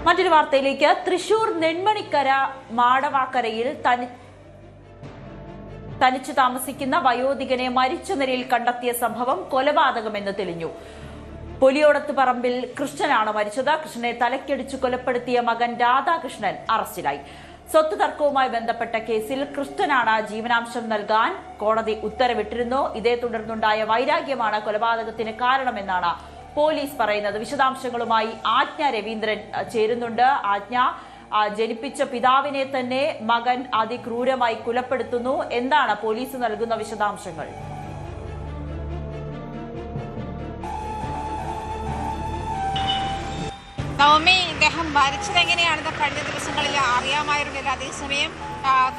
മറ്റൊരു വാർത്തയിലേക്ക്. തൃശൂർ നെന്മണിക്കര മാടവാക്കരയിൽ തനിച്ചു താമസിക്കുന്ന വയോധികനെ മരിച്ച നിലയിൽ കണ്ടെത്തിയ സംഭവം കൊലപാതകമെന്ന് തെളിഞ്ഞു. പൊലിയോടത്ത് പറമ്പിൽ കൃഷ്ണനാണ് മരിച്ചത്. കൃഷ്ണനെ തലക്കടിച്ചു കൊലപ്പെടുത്തിയ മകൻ രാധാകൃഷ്ണൻ അറസ്റ്റിലായി. സ്വത്ത് തർക്കവുമായി ബന്ധപ്പെട്ട കേസിൽ കൃഷ്ണനാണ് ജീവനാംശം നൽകാൻ കോടതി ഉത്തരവിട്ടിരുന്നു. ഇതേ തുടർന്നുണ്ടായ വൈരാഗ്യമാണ് കൊലപാതകത്തിന് കാരണമെന്നാണ് പോലീസ് പറയുന്നത്. വിശദാംശങ്ങളുമായി ആജ്ഞ രവീന്ദ്രൻ ചേരുന്നുണ്ട്. ആജ്ഞ, ജനിപ്പിച്ച പിതാവിനെ തന്നെ മകൻ അതിക്രൂരമായി കൊലപ്പെടുത്തുന്നു. എന്താണ് പോലീസ് നൽകുന്ന വിശദാംശങ്ങൾ? നവമി, ഇദ്ദേഹം മരിച്ചത് എങ്ങനെയാണെന്ന് കഴിഞ്ഞ ദിവസങ്ങളിൽ അറിയാമായിരുന്നില്ല. അതേസമയം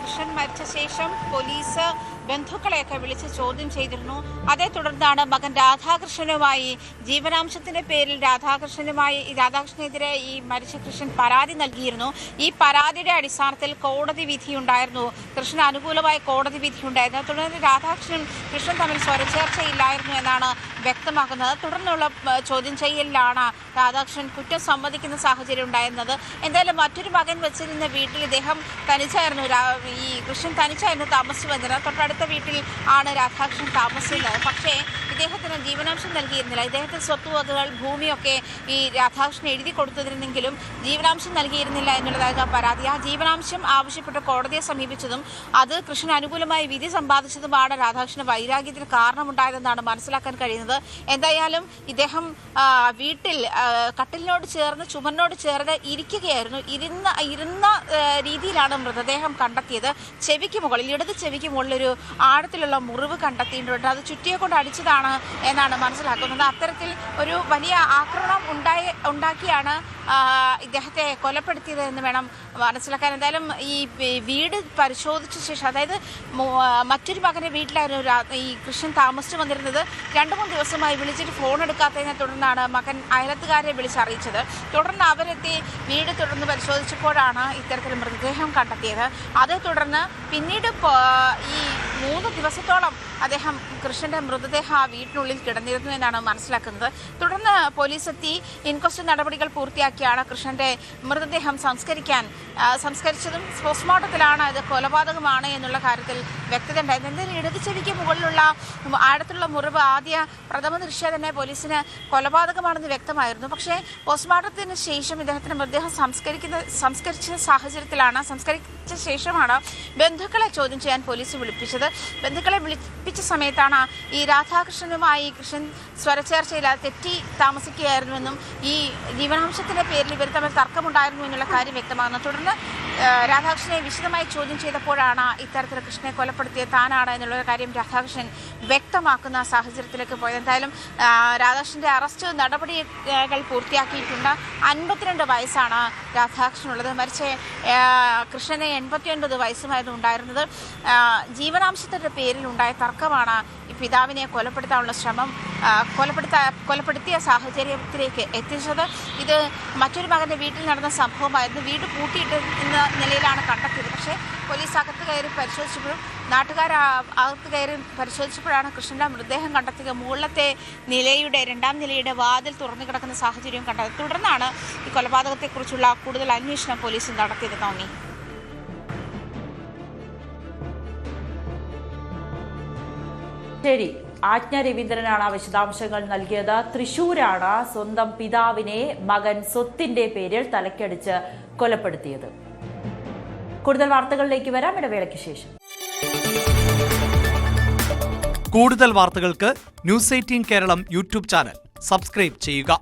കൃഷ്ണൻ മരിച്ച ശേഷം പോലീസ് ബന്ധുക്കളെയൊക്കെ വിളിച്ച് ചോദ്യം ചെയ്തിരുന്നു. അതേ തുടർന്നാണ് മകൻ രാധാകൃഷ്ണനുമായി ജീവനാംശത്തിന്റെ പേരിൽ രാധാകൃഷ്ണനെതിരെ ഈ മരിച്ച കൃഷ്ണൻ പരാതി നൽകിയിരുന്നു. ഈ പരാതിയുടെ അടിസ്ഥാനത്തിൽ കോടതി വിധിയുണ്ടായിരുന്നു. കൃഷ്ണന് അനുകൂലമായ കോടതി വിധിയുണ്ടായിരുന്നു. തുടർന്ന് രാധാകൃഷ്ണൻ കൃഷ്ണൻ തമ്മിൽ സ്വരച്ചേർച്ചയില്ലായിരുന്നു എന്നാണ് വ്യക്തമാക്കുന്നത്. തുടർന്നുള്ള ചോദ്യം ചെയ്യലിലാണ് രാധാകൃഷ്ണൻ കുറ്റം സമ്മതിക്കുന്ന സാഹചര്യം ഉണ്ടായിരുന്നത്. എന്തായാലും മറ്റൊരു മകൻ വെച്ചിരുന്ന വീട്ടിൽ ഇദ്ദേഹം തനിച്ചായിരുന്നു, ഈ കൃഷ്ണൻ തനിച്ചായിരുന്നു താമസിച്ചു വന്നത്. തൊട്ടടുത്ത വീട്ടിൽ ആണ് രാധാകൃഷ്ണൻ താമസിക്കുന്നത്. പക്ഷേ ഇദ്ദേഹത്തിന് ജീവനാംശം നൽകിയിരുന്നില്ല. ഇദ്ദേഹത്തിന് സ്വത്തുവകകൾ, ഭൂമിയൊക്കെ ഈ രാധാകൃഷ്ണൻ എഴുതി കൊടുത്തിരുന്നെങ്കിലും ജീവനാംശം നൽകിയിരുന്നില്ല എന്നുള്ളതായിരുന്നു പരാതി. ആ ജീവനാംശം ആവശ്യപ്പെട്ട് കോടതിയെ സമീപിച്ചതും അത് കൃഷ്ണന് അനുകൂലമായി വിധി സമ്പാദിച്ചതുമാണ് രാധാകൃഷ്ണന് വൈരാഗ്യത്തിന് കാരണമുണ്ടായതെന്നാണ് മനസ്സിലാക്കാൻ കഴിയുന്നത്. എന്തായാലും ഇദ്ദേഹം വീട്ടിൽ കട്ടിലിനോട് ചേർന്ന്, ചുമരിനോട് ചേർന്ന് ഇരിക്കുകയായിരുന്നു. ഇരുന്ന രീതിയിലാണ് മൃതദേഹം കണ്ടെത്തിയത്. ചെവിക്ക് മുകളിൽ, ഇടത് ചെവിക്ക് മുകളിലൊരു ആഴത്തിലുള്ള മുറിവ് കണ്ടെത്തിയിട്ടുണ്ട്. അത് ചുറ്റിയെ കൊണ്ട് അടിച്ചതാണ് എന്നാണ് മനസ്സിലാക്കുന്നത്. അത്തരത്തിൽ ഒരു വലിയ ആക്രമണം ഉണ്ടാക്കിയാണ് ഇദ്ദേഹത്തെ കൊലപ്പെടുത്തിയത് എന്ന് വേണം മനസ്സിലാക്കാൻ. എന്തായാലും ഈ വീട് പരിശോധിച്ച ശേഷം, അതായത് മറ്റൊരു മകൻ്റെ വീട്ടിലായിരുന്നു ഈ കൃഷ്ണൻ താമസിച്ചു വന്നിരുന്നത്. 2-3 ദിവസമായി വിളിച്ചിട്ട് ഫോൺ എടുക്കാത്തതിനെ തുടർന്നാണ് മകൻ അയലത്തുകാരെ വിളിച്ചറിയിച്ചത്. തുടർന്ന് അവരെത്തി വീട് തുടർന്ന് പരിശോധിച്ചപ്പോഴാണ് ഇത്തരത്തിൽ മൃതദേഹം കണ്ടെത്തിയത്. അതേ തുടർന്ന് പിന്നീട് ഈ 3 ദിവസത്തോളം അദ്ദേഹം കൃഷ്ണന്റെ മൃതദേഹം ആ വീട്ടിനുള്ളിൽ കിടന്നിരുന്നു എന്നാണ് മനസ്സിലാക്കുന്നത്. തുടർന്ന് പോലീസ് എത്തി ഇൻക്വസ്റ്റ് നടപടികൾ പൂർത്തിയാക്കിയാണ് കൃഷ്ണന്റെ മൃതദേഹം സംസ്കരിച്ചതും പോസ്റ്റ്മോർട്ടത്തിലാണ് ഇത് കൊലപാതകമാണ് എന്നുള്ള കാര്യത്തിൽ വ്യക്തത ഉണ്ടായത്. എന്തായാലും ഇടത് ചെവിക്ക് മുകളിലുള്ള ആഴത്തിലുള്ള മുറിവ് പ്രഥമ ദൃഷ്ട്യാ തന്നെ പോലീസിന് കൊലപാതകമാണെന്ന് വ്യക്തമായിരുന്നു. പക്ഷേ പോസ്റ്റ്മോർട്ടത്തിന് ശേഷം ഇദ്ദേഹത്തിന്റെ മൃതദേഹം സംസ്കരിച്ച ശേഷമാണ് ബന്ധുക്കളെ ചോദ്യം ചെയ്യാൻ പോലീസ് വിളിപ്പിച്ചത്. ബന്ധുക്കളെ വിളിപ്പിച്ച സമയത്താണ് ഈ രാധാകൃഷ്ണനുമായി കൃഷ്ണൻ സ്വരച്ചേർച്ചയില്ലാതെ തെറ്റി താമസിക്കുകയായിരുന്നുവെന്നും ഈ ജീവനാംശത്തിന്റെ പേരിൽ ഇവർ തമ്മിൽ തർക്കമുണ്ടായിരുന്നു എന്നുള്ള കാര്യം വ്യക്തമാകുന്നു. തുടർന്ന് രാധാകൃഷ്ണനെ വിശദമായി ചോദ്യം ചെയ്തപ്പോഴാണ് ഇത്തരത്തിൽ കൃഷ്ണനെ കൊലപ്പെടുത്തിയത് താനാണ് എന്നുള്ള കാര്യം രാധാകൃഷ്ണൻ വ്യക്തമാക്കുന്ന സാഹചര്യത്തിലേക്ക് പോയത്. എന്തായാലും രാധാകൃഷ്ണന്റെ അറസ്റ്റ് നടപടികൾ പൂർത്തിയാക്കിയിട്ടുണ്ട്. 52 വയസ്സാണ് രാധാകൃഷ്ണനുള്ളത്. മരിച്ച കൃഷ്ണന് 89 വയസ്സുമായിരുന്നു ഉണ്ടായിരുന്നത്. ജീവനാംശത്തിന്റെ പേരിൽ ഉണ്ടായ തർക്കമാണ് ഈ പിതാവിനെ കൊലപ്പെടുത്താനുള്ള ശ്രമം, കൊലപ്പെടുത്തിയ സാഹചര്യത്തിലേക്ക് എത്തിച്ചത്. ഇത് മറ്റൊരു മകന്റെ വീട്ടിൽ നടന്ന സംഭവമായിരുന്നു. വീട് പൂട്ടിയിട്ട് എന്ന നിലയിലാണ് കണ്ടെത്തിയത്. പക്ഷേ പോലീസ് അകത്ത് കയറി പരിശോധിച്ചപ്പോഴും നാട്ടുകാർ അകത്ത് കയറി പരിശോധിച്ചപ്പോഴാണ് കൃഷ്ണന്റെ മൃതദേഹം കണ്ടെത്തിയത്. മുകളിലത്തെ നിലയുടെ 2ാം നിലയുടെ വാതിൽ തുറന്നു കിടക്കുന്ന സാഹചര്യം കണ്ടത്. തുടർന്നാണ് ഈ കൊലപാതകത്തെക്കുറിച്ചുള്ള കൂടുതൽ അന്വേഷണം പോലീസ് നടത്തിയത്. നവമി, ശരി. ആജ്ഞ രവീന്ദ്രനാണ് വിശദാംശങ്ങൾ നൽകിയത്. തൃശൂരാണ് സ്വന്തം പിതാവിനെ മകൻ സ്വത്തിന്റെ പേരിൽ തലക്കടിച്ച് കൊലപ്പെടുത്തിയത്. കൂടുതൽ വാർത്തകളിലേക്ക് വരാം ഇടവേളയ്ക്ക് ശേഷം. കൂടുതൽ വാർത്തകൾക്ക് news 18 Keralam YouTube channel subscribe ചെയ്യുക.